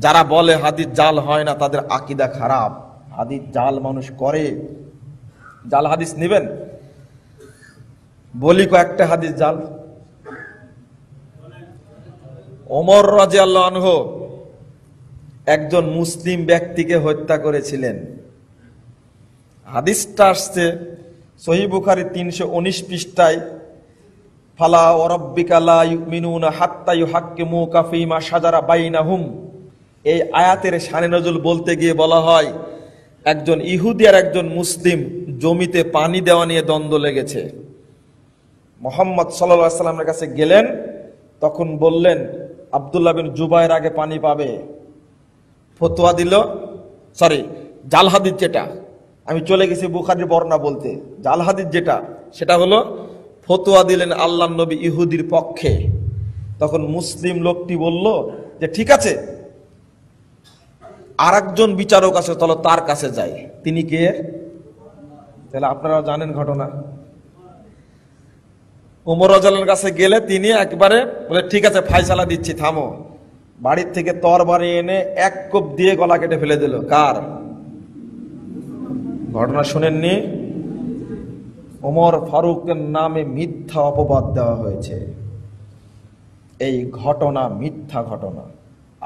যারা বলে হাদিস জাল হয় না তাদের আকীদা খারাপ। হাদিস জাল মানুষ করে। জাল হাদিস নেবেন? বলি কয়েকটা হাদিস জাল। ওমর রাদিয়াল্লাহু আনহু একজন মুসলিম ব্যক্তিকে হত্যা করেছিলেন। হাদিসটা আসছে সহিহ বুখারী 319 পৃষ্ঠায়, ফালা ওয়া রাব্বিকা লা ইউমিনুনা হাত্তা ইউহাক্কিমুকা ফীমা শাজারা বাইনাহুম। এই আয়াতের শানে নজুল বলতে গিয়ে বলা হয়, একজন ইহুদি আর একজন মুসলিম জমিতে পানি দেওয়া নিয়ে দ্বন্দ্ব লেগেছে। মুহাম্মদ সাল্লাল্লাহু আলাইহি ওয়াসাল্লামের কাছে গেলেন, তখন বললেন আব্দুল্লাহ বিন জুবায়ের আগে পানি পাবে। ফতোয়া দিল, জাল হাদিস যেটা, আমি চলে গেছি বুখারীর বর্ণনা বলতে, জাল হাদিস যেটা সেটা হলো ফতোয়া দিলেন আল্লাহর নবী ইহুদির পক্ষে। তখন মুসলিম লোকটি বলল যে ঠিক আছে, আর একজন বিচারক আছে, চলো তার কাছে যাই। তিনি কে? তাহলে আপনারা জানেন ঘটনা। ওমর রাদিয়াল্লাহু কাছে গেলে তিনি একবারে বলে ঠিক আছে ফায়সালা দিচ্ছি, থামো। বাড়ির থেকে তরবারি এনে এক কোপ দিয়ে গলা কেটে ফেলে দিল। কার ঘটনা শুনেননি? ওমর ফারুকের নামে মিথ্যা অপবাদ দেওয়া হয়েছে। এই ঘটনা মিথ্যা ঘটনা,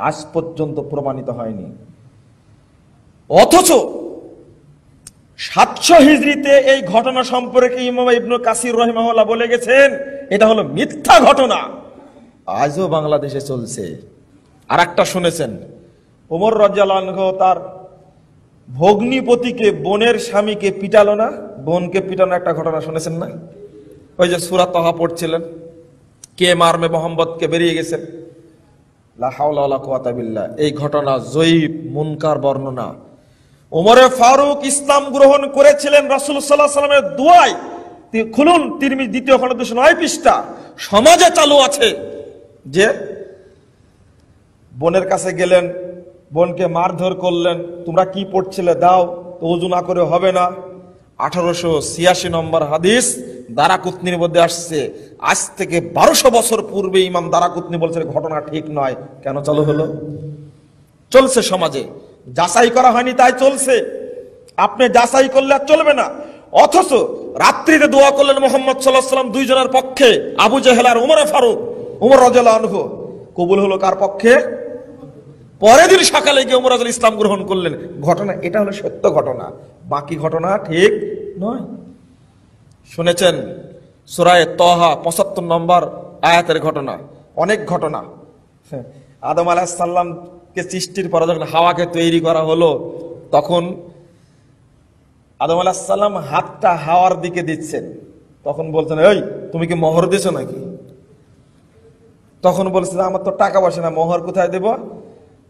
আজ পর্যন্ত প্রমাণিত হয়নি। অথচ 700 হিজরিতে এই ঘটনা সম্পর্কে ইমাম ইবনে কাসির রাহিমাহুল্লাহ বলে গেছেন এটা হলো মিথ্যা ঘটনা। আজও বাংলাদেশে চলছে। আর একটা শুনেছেন, ওমর রাদিয়াল্লাহু আনহু তার ভগ্নিপতিকে, বোনের স্বামীকে পিটালো না? বোনকে পিটানো একটা ঘটনা শুনেছেন না? ওই যে সূরা তাহা পড়ছিলেন, কে মারমে মোহাম্মদকে বেরিয়ে গেছেন, লা হাওলা ওয়ালা কুওয়াতা বিল্লাহ। এই ঘটনা জয়ীফ মুনকার বর্ণনা। ওমরে ফারুক ইসলাম গ্রহণ করেছিলেন রাসূল সাল্লাল্লাহু আলাইহি ওয়াসাল্লামের দুআয়। খুলুন তিরমিজি 2 খণ্ড 209 পৃষ্ঠা। সমাজে চালু আছে যে বোনের কাছে গেলেন, বোনকে মারধর করলেন, তোমরা কি পড়ছিলে দাও, তো ওযু না করে হবে না। 1886 নম্বর হাদিস দারাকুতনির মধ্যে আসছে। আজ থেকে 1200 বছর পূর্বে ইমাম দারাকুতনি বলছেন ঘটনা ঠিক নয়। কেন চালু হলো? চলছে সমাজে, যাচাই করা হয়নি তাই চলছে। আপনি যাচাই করলে আর চলবে না। অথচ রাত্রিতে দোয়া করলেন মুহাম্মদ সাল্লাল্লাহু আলাইহি ওয়াসাল্লাম দুইজনের পক্ষে, আবু জেহেল আর ওমর ফারুক। ওমর রাদিয়াল্লাহু আনহু কবুল হলো কার পক্ষে? পরের দিন সকালে গিয়ে ওমর রাদিয়াল্লাহু ইসলাম গ্রহণ করলেন। ঘটনা এটা হলো সত্য ঘটনা, বাকি ঘটনা ঠিক নয়। শুনেছেন সূরা তাহা 75 নম্বর আয়াতের ঘটনা, অনেক ঘটনা। আদম আলাইহিস সালামকে সৃষ্টির পর যখন হাওয়াকে তৈরি করা হলো, তখন আদম আলাইহিস সালাম হাতটা হাওয়ার দিকে দিচ্ছেন। তখন বলছেন, এই তুমি কি মোহর দিছো নাকি? তখন বলছে আমার তো টাকা পয়সা না, মোহর কোথায় দেব?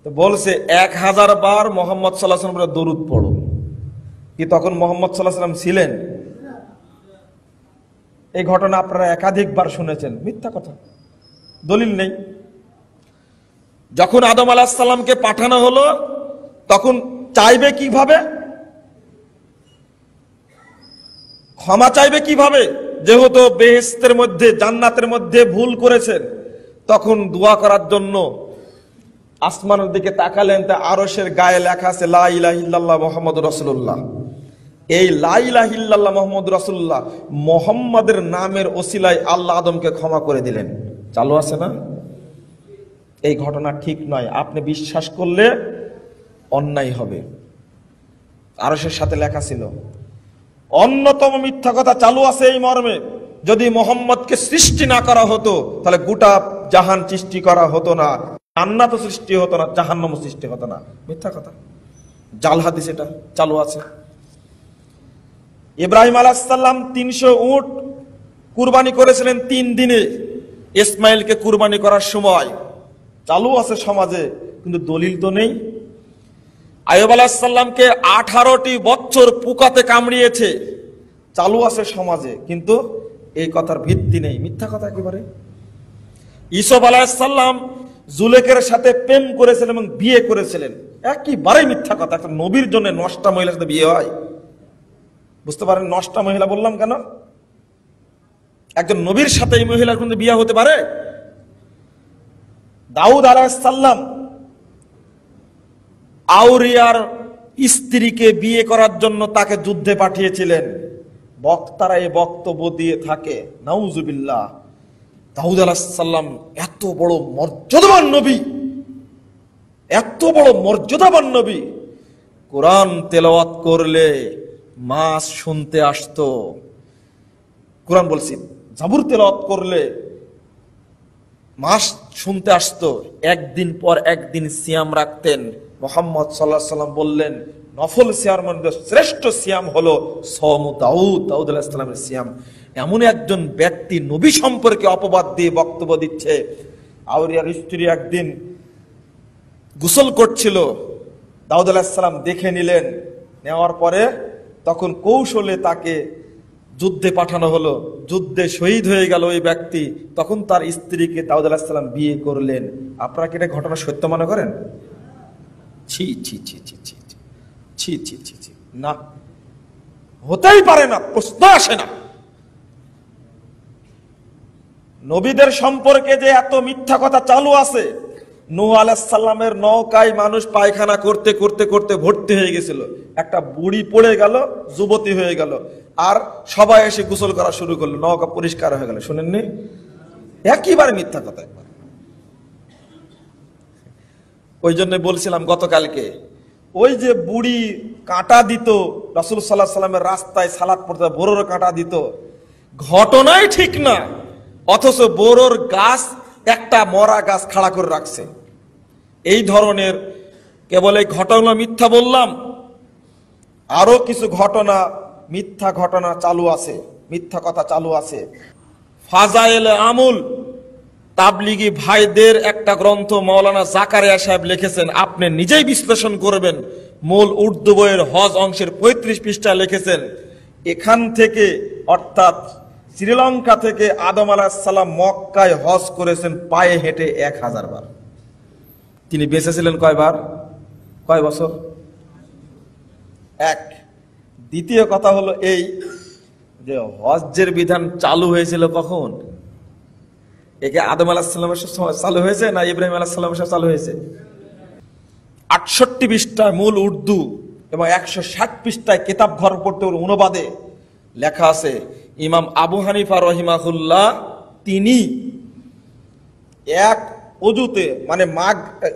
তো বলছে 1000 বার মুহাম্মদ সাল্লাল্লাহু আলাইহি ওয়াসাল্লাম দরুদ পড়ো। কি তখন মুহাম্মদ সাল্লাল্লাহু আলাইহি ওয়াসাল্লাম ছিলেন? এই ঘটনা আপনারা একাধিকবার শুনেছেন, মিথ্যা কথা, দলিল নেই। যখন আদম আলাইহিস সালামকে পাঠানো হলো, তখন চাইবে কিভাবে? ক্ষমা চাইবে কিভাবে? যেহেতু বেহেশতের মধ্যে, জান্নাতের মধ্যে ভুল করেছেন, তখন দোয়া করার জন্য আসমানের দিকে তাকালেন, তা আরশের গায়ে লেখা আছে লা ইলাহা ইল্লাল্লাহ মুহাম্মাদুর রাসূলুল্লাহ। এই লা ইলাহা ইল্লাল্লাহ মুহাম্মাদুর রাসূলুল্লাহ, মুহাম্মাদের নামের ওসিলায় আল্লাহ আদমকে ক্ষমা করে দিলেন। চালু আছে না? এই ঘটনা ঠিক নয়। আপনি বিশ্বাস করলে অন্যায় হবে। আরশের সাথে লেখা ছিল। অন্যতম মিথ্যা কথা চালু আছে এই মর্মে, যদি মুহাম্মদকে সৃষ্টি না করা হতো তাহলে গোটা জাহান সৃষ্টি করা হতো না, জান্নাত সৃষ্টি হতো না, জাহান্নাম সৃষ্টি হতো না। মিথ্যা কথা, জাল হাদিস এটা চালু আছে। ইব্রাহিম আলাইহিস সালাম 300 উট কুরবানি করেছিলেন 3 দিনে। ইসমাইলকে কুরবানি করার সময় চালু আছে সমাজে, কিন্তু দলিল তো নেই। আইয়ুব আলাইহিস সালামকে 18টি বছর পোকাতে কামড়িয়েছে, চালু আছে সমাজে, কিন্তু এই কথার ভিত্তি নেই, মিথ্যা কথা একেবারে। ইউসুফ আলাইহিস সালাম জুলেখের সাথে প্রেম করেছিলেন এবং বিয়ে করেছিলেন, একেবারে মিথ্যা কথা। একটা নবীর জন্য নষ্টা মহিলার সাথে বিয়ে হয়? বুঝতে পারেন নষ্টা মহিলা বললাম কেন? একজন নবীর সাথে এই মহিলার কিন্তু বিয়ে হতে পারে? দাউদ আলাইহিস সালাম আউরিয়ার স্ত্রীকে বিয়ে করার জন্য তাকে যুদ্ধে পাঠিয়েছিলেন। বক্তারা এই বক্তব্য দিয়ে থাকে, নাউজুবিল্লাহ, দাউদ আলাইহিস সালাম এত বড় মর্যাদাবান নবী, এত বড় মর্যাদাবান নবী, কোরআন তেলাওয়াত করলে মাস শুনতে আসতো। কোরআন বলছি, জাবুর তেলাওয়াত করলে মাস শুনতে আসতো। একদিন পর একদিন সিয়াম রাখতেন। মুহাম্মদ সাল্লাল্লাহু আলাইহি সাল্লাম বললেন, নফল সিয়ামের মধ্যে শ্রেষ্ঠ সিয়াম হলো সওম দাউদ, দাউদ আলাইহিস সালামের সিয়াম। এমন একজন ব্যক্তি নবী সম্পর্কে অপবাদ দিয়ে বক্তব্য দিচ্ছে। আউরিয়ার স্ত্রী একদিন গোসল করছিল, দাউদ আলাইহিস সালাম দেখে নিলেন। নেওয়ার পরে তখন কৌশলে তাকে যুদ্ধে পাঠানো হলো, যুদ্ধে শহীদ হয়ে গেল ওই ব্যক্তি। তখন তার স্ত্রীকে দাউদ আলাইহিস সালাম বিয়ে করলেন। আপনারা কি এটা ঘটনা সত্য মনে করেন? ছি ছি ছি ছি ছি ছি ছি ছি ছি, না, হতেই পারে না, প্রশ্ন আসে না। নবীদের সম্পর্কে যে এত মিথ্যা কথা চালু আছে। নূহ আলাইহিস সালামের নৌকায় মানুষ পায়খানা করতে করতে করতে ভর্তি হয়ে গেছিল, একটা বুড়ি পড়ে গেল, যুবতী হয়ে গেল, আর সবাই এসে গোসল করা শুরু করলো, নৌকা পরিষ্কার হয়ে গেল। শুনেননি? একেবারে মিথ্যা কথা। একবার ওই জন্য বলছিলাম গতকালকে, ওই যে বুড়ি কাঁটা দিত রাসূল সাল্লাল্লাহু আলাইহি সাল্লামের রাস্তায় সালাত পড়তে, বোরোর কাঁটা দিত, ঘটনাই ঠিক না, অথচ বোরোর গাছ একটা মরা গাছ খাড়া করে রাখছে। এই ধরনের কেবল এই ঘটনা মিথ্যা বললাম, আরো কিছু ঘটনা মিথ্যা ঘটনা চালু আছে, মিথ্যা কথা চালু আছে। ফাজায়েলে আমুল তাবলিগি ভাইদের একটা গ্রন্থ মাওলানা জাকারিয়া সাহেব লিখেছেন, আপনি নিজেই বিশ্লেষণ করবেন। মূল উর্দু বইয়ের হজ অংশের 35 পৃষ্ঠা লিখেছেন। এখান থেকে অর্থাৎ শ্রীলঙ্কা থেকে আদম আলাইহিস সালাম মক্কায় হজ করেছেন পায়ে হেঁটে 1000 বার। তিনি বেঁচে ছিলেন কয়বার? কয় বছর? এক। দ্বিতীয় কথা হলো এই যে হজ্জের বিধান চালু হয়েছিল কখন? একে আদম আলাইহিস সালামের সময় চালু হয়েছে না ইব্রাহিম আলাইহিস সালামের সময় চালু হয়েছে? 68 পৃষ্ঠায় মূল উর্দু এবং 160 পৃষ্ঠায় কিতাব ঘর পড়তে অনুবাদে লেখা আছে, ইমাম আবু হানিফা রহিমাহুল্লাহ তিনি এক অজুতে, মানে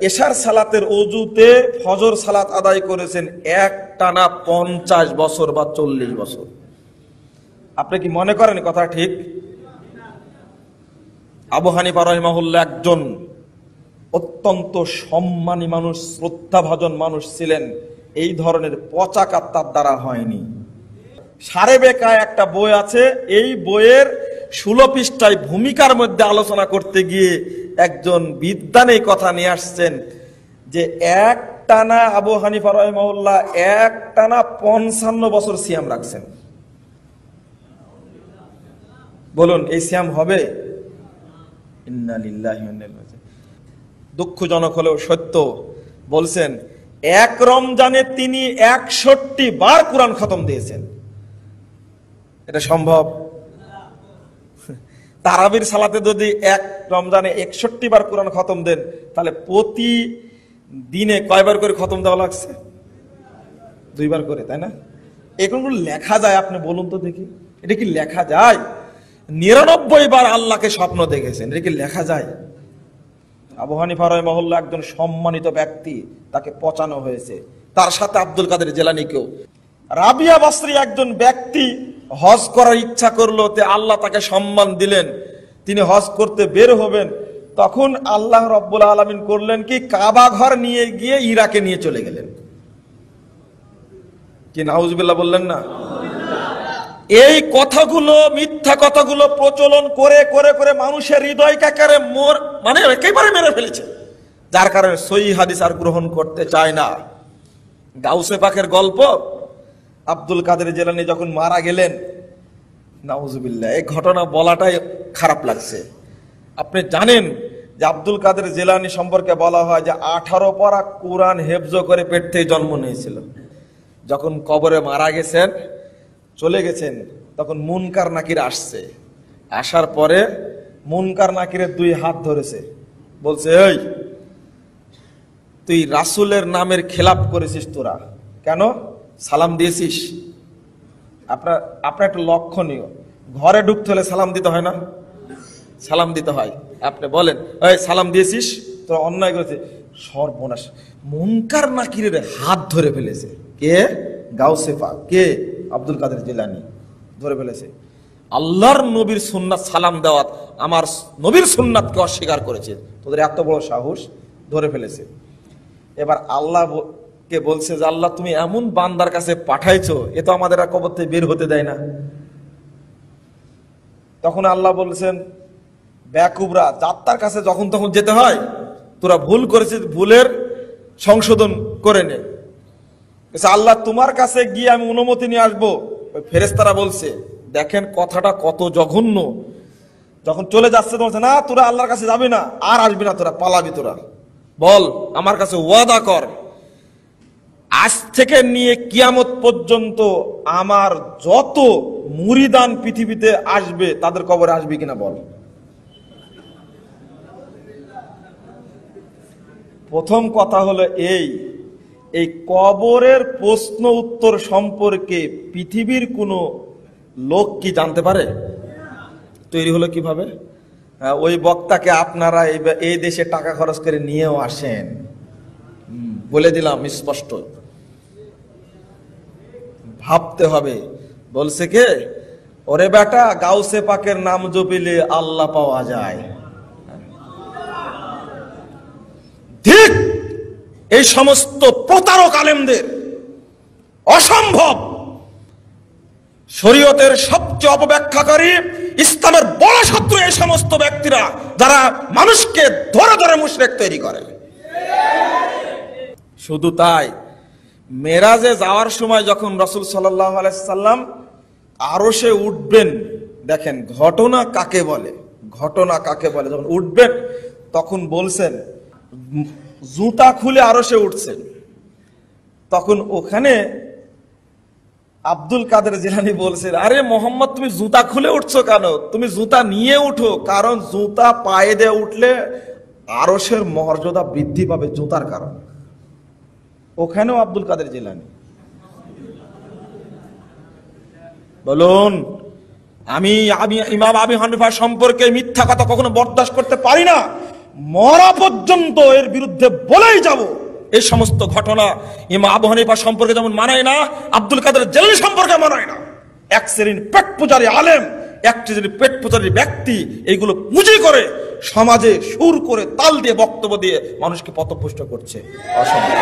এশার সালাতের অজুতে ফজর সালাত আদায় করেছেন এক টানা 50 বছর বা 40 বছর। আপনি কি মনে করেন কথা ঠিক? আবু হানিফা রহিমাহুল্লাহ একজন অত্যন্ত সম্মানী মানুষ, শ্রদ্ধাভাজন মানুষ ছিলেন। এই ধরনের পচা কাজ তার দ্বারা হয়নি। সারে বেকায় একটা বই আছে, এই বইয়ের 16 পৃষ্ঠায় ভূমিকার মধ্যে আলোচনা করতে গিয়ে একজন বিদ্বান এই কথা নিয়ে আসছেন যে এক টানা আবু হানিফা রাহিমাহুল্লাহ এক টানা 55 বছর সিয়াম রাখছেন। বলুন এই সিয়াম হবে? ইন্না লিল্লাহি ওয়া ইন্না ইলাইহি রাজিউন। দুঃখজনক হলেও সত্য। বলছেন এক রমজানে তিনি 61 বার কোরআন খতম দিয়েছেন। এটা সম্ভব? তারাবির সালাতে যদি এক রমজানে 61 বার কোরআন খতম দেন, তাহলে প্রতি দিনে কয়বার করে খতম দেওয়া লাগছে? 2 বার করে, তাই না? এগুলো লেখা যায়? আপনি বলুন তো দেখি, এটা কি লেখা যায়? 99 বার আল্লাহকে স্বপ্ন দেখেছেন, এটা কি লেখা যায়? আবু হানিফা রাহিমাহুল্লাহ একজন সম্মানিত ব্যক্তি, তাকে পচানো হয়েছে। তার সাথে আব্দুল কাদের জিলানীকেও। রাবিয়া বসরি একজন ব্যক্তি হজ করার ইচ্ছা করলো, তে আল্লাহ তাকে সম্মান দিলেন, তিনি হজ করতে বের হবেন। তখন আল্লাহ রব্বুল আলামিন করলেন কি, কাবা ঘর নিয়ে গিয়ে ইরাকে নিয়ে চলে গেলেন। কি নাউজুবিল্লাহ বললেন না? এই কথাগুলো, মিথ্যা কথাগুলো প্রচলন করে করে করে মানুষের হৃদয়কে মানে একেবারে মেরে ফেলেছে, যার কারণে সহিহ হাদিস আর গ্রহণ করতে চায় না। গাউসে পাকের গল্প, আব্দুল কাদের জিলানী যখন মারা গেলেন, নাউজুবিল্লাহ, এই ঘটনা বলাটাই খারাপ লাগছে। আপনি জানেন যে আব্দুল কাদের জিলানী সম্পর্কে বলা হয় যে 18 পারা কোরআন হেফজ করে পেট থেকে জন্ম নিয়েছিল। যখন কবরে মারা গেছেন, চলে গেছেন, তখন মুনকার নাকির আসছে। আসার পরে মুনকার নাকিরের 2 হাত ধরেছে, বলছে এই তুই রাসূলের নামের খেলাপ করেছিস তোরা, কেন সালাম দিয়েছিস? আপনার একটু লক্ষণীয়, ঘরে ঢুকতে হলে সালাম দিতে হয় না? সালাম দিতে হয়। আপনি বলেন, এই সালাম দিয়েছিস, তোরা অন্যায় করেছিস। সর্বনাশ, মুনকার নাকিরের হাত ধরে ফেলেছে কে? গাউসে পাক, কে? আব্দুল কাদের জিলানী ধরে ফেলেছে। আল্লাহর নবীর সুন্নাত সালাম দেওয়াত, আমার নবীর সুন্নাতকে অস্বীকার করেছে, তোদের এত বড় সাহস, ধরে ফেলেছে। এবার আল্লাহ কে বলছে যে আল্লাহ তুমি এমন বান্দার কাছে পাঠাইছো, এ তো আমাদের আর কবর থেকে বের হতে দেয় না। তখন আল্লাহ বলছেন, বেকুবরা, যাত্রার কাছে যখন তখন যেতে হয়, তোরা ভুল করেছিস, ভুলের সংশোধন করে নে। আল্লাহ তোমার কাছে গিয়ে আমি অনুমতি নিয়ে আসবো। ফেরেশতারা বলছে, দেখেন কথাটা কত জঘন্য। যখন চলে যাচ্ছে বলছে, না তোরা আল্লাহর কাছে যাবি না, আর আসবি না, তোরা পালাবি। তোরা বল আমার কাছে ওয়াদা কর, আজ থেকে নিয়ে কিয়ামত পর্যন্ত আমার যত মুরিদান পৃথিবীতে আসবে তাদের কবরে আসবি কিনা বল। প্রথম কথা হলো এই কবরের প্রশ্ন উত্তর সম্পর্কে পৃথিবীর কোনো লোক কি জানতে পারে? তৈরি হলো কিভাবে? ওই বক্তাকে আপনারা এই দেশে টাকা খরচ করে নিয়েও আসেন, বলে দিলাম স্পষ্ট, ভাবতে হবে। বলছে কে? ওরে বেটা, গাউসে পাকের নাম জপিলে আল্লাহ পাওয়া যায়। ঠিক এই সমস্ত প্রতারক আলেমদের অসম্ভব। শরীয়তের সবচেয়ে অপব্যাখ্যাকারী, ইসলামের বড় শত্রু এই সমস্ত ব্যক্তিরা, যারা মানুষকে ধরে ধরে মুশরিক তৈরি করে। শুধু তাই, মেরাজে যাওয়ার সময় যখন রাসূল সাল্লাল্লাহু আলাইহি সাল্লাম আরশে উঠবেন, দেখেন ঘটনা কাকে বলে, ঘটনা কাকে বলে। যখন উঠবেন তখন বলছেন, জুতা খুলে আরশে উঠছেন। তখন ওখানে আব্দুল কাদের জিলানী বলছেন, আরে মোহাম্মদ তুমি জুতা খুলে উঠছো কেন? তুমি জুতা নিয়ে উঠো, কারণ জুতা পায়ে দিয়ে উঠলে আরশের মর্যাদা বৃদ্ধি পাবে জুতার কারণে। ওখানেও আব্দুল কাদের জিলানী বলুন, আমি ইমাম আবু হানিফা সম্পর্কে মিথ্যা কথা কখনো বরদাস্ত করতে পারি না, মরা পর্যন্ত এর বিরুদ্ধে বলেই যাব। এই সমস্ত ঘটনা ইমাম আবু হানিফা সম্পর্কে যেমন মানায় না, আব্দুল কাদের জিলানী সম্পর্কে মানায় না। এক শ্রেণীর পেট পূজারী আলেম, এক শ্রেণীর পেট পূজারী ব্যক্তি এইগুলো পুঁজি করে সমাজে সুর করে তাল দিয়ে বক্তব্য দিয়ে মানুষকে পথভ্রষ্ট করছে। অসম্ভব।